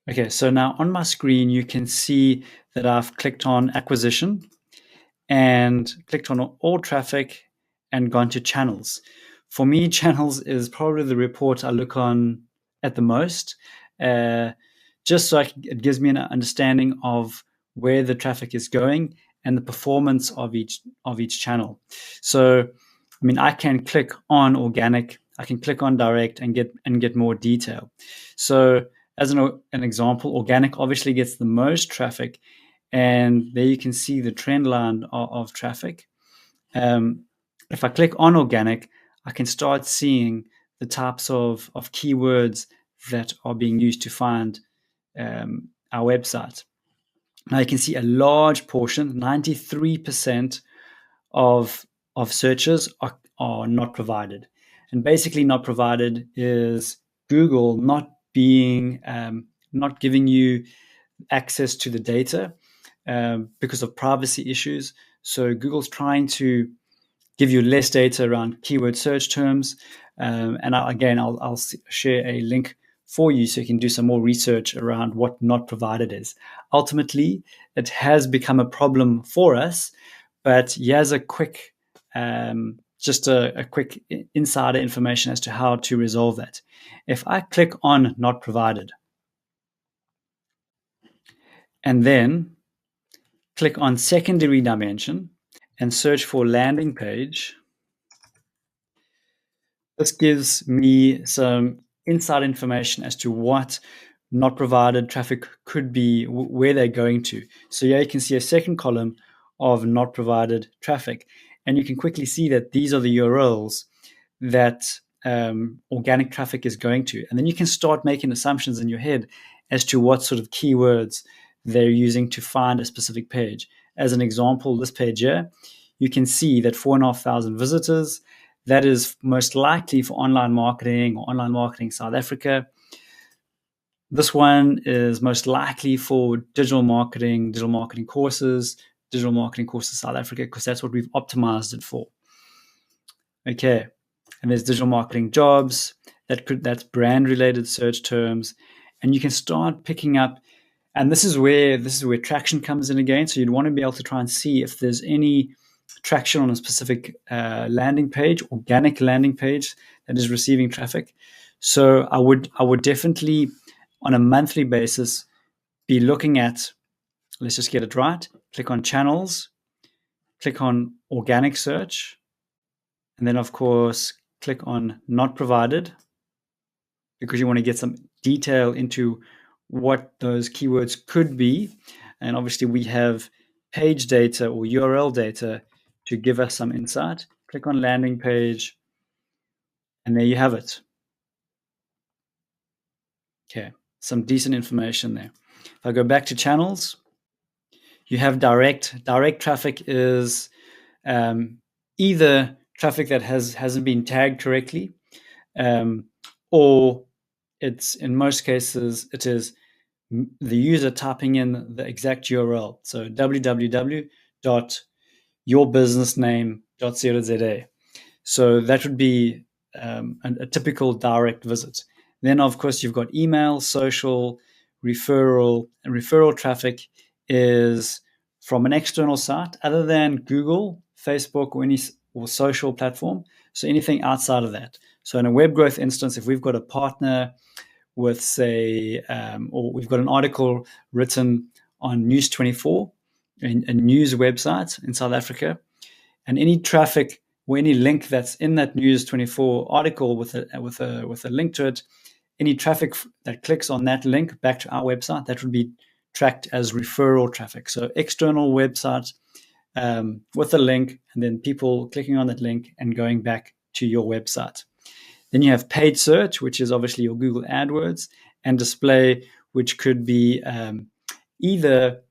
Okay, so now on my screen, you can see that I've clicked on acquisition and clicked on all traffic and gone to channels. For me, channels is probably the report I look on at the most, just so it gives me an understanding of where the traffic is going and the performance of each channel. So, I mean, I can click on organic, I can click on direct and get more detail. So, as an example, organic obviously gets the most traffic, and there you can see the trend line of traffic. If I click on organic, I can start seeing the types of keywords that are being used to find our website. Now you can see a large portion, 93% of searches are not provided. And basically not provided is Google not giving you access to the data because of privacy issues. So Google's trying to give you less data around keyword search terms. And I'll share a link for you so you can do some more research around what not provided is. Ultimately, it has become a problem for us, but here's a quick, just a quick insider information as to how to resolve that. If I click on not provided and then click on secondary dimension and search for landing page, this gives me some inside information as to what not provided traffic could be, where they're going to. So here you can see a second column of not provided traffic. And you can quickly see that these are the URLs that organic traffic is going to. And then you can start making assumptions in your head as to what sort of keywords they're using to find a specific page. As an example, this page here, you can see that 4,500 visitors. That is most likely for online marketing or online marketing South Africa. This one is most likely for digital marketing courses, digital marketing courses South Africa, because that's what we've optimized it for. Okay, and there's digital marketing jobs. That's brand related search terms, and you can start picking up. And this is where traction comes in again. So you'd want to be able to try and see if there's any traction on a specific landing page, organic landing page that is receiving traffic. So I would definitely, on a monthly basis, be looking at. Let's just get it right. Click on channels, click on organic search, and then of course click on not provided, because you want to get some detail into what those keywords could be. And obviously we have page data or URL data to give us some insight. Click on landing page, and there you have it. Okay, some decent information there. If I go back to channels, you have direct. Direct traffic is either traffic that hasn't been tagged correctly, or it's, in most cases, it is the user typing in the exact URL. So www.yourbusinessname.co.za. So that would be a typical direct visit. Then, of course, you've got email, social, referral, and referral traffic is from an external site other than Google, Facebook, or social platform. So anything outside of that. So in a web growth instance, if we've got a partner with, say, or we've got an article written on News24, a news website in South Africa, and any traffic or any link that's in that News24 article with a link to it, any traffic that clicks on that link back to our website, that would be tracked as referral traffic. So external websites with a link, and then people clicking on that link and going back to your website. Then you have paid search, which is obviously your Google AdWords, and display, which could be either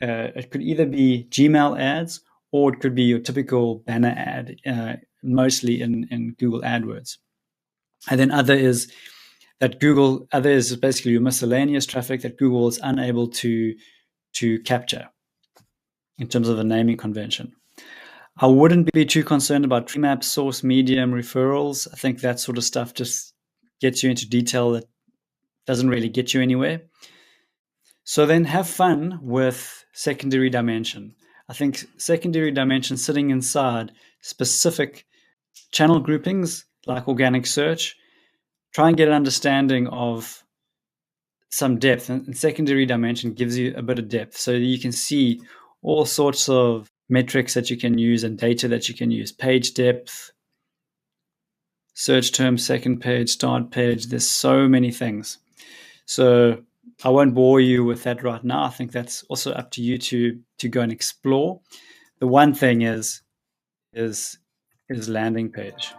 be Gmail ads, or it could be your typical banner ad, mostly in Google AdWords. And then other is basically your miscellaneous traffic that Google is unable to capture in terms of a naming convention. I wouldn't be too concerned about Tremap, source, medium, referrals. I think that sort of stuff just gets you into detail that doesn't really get you anywhere. So then have fun with secondary dimension. I think secondary dimension sitting inside specific channel groupings like organic search, try and get an understanding of some depth, and secondary dimension gives you a bit of depth so you can see all sorts of metrics that you can use and data that you can use. Page depth, search term, second page, start page. There's so many things. So I won't bore you with that right now. I think that's also up to you to go and explore. The one thing is landing page.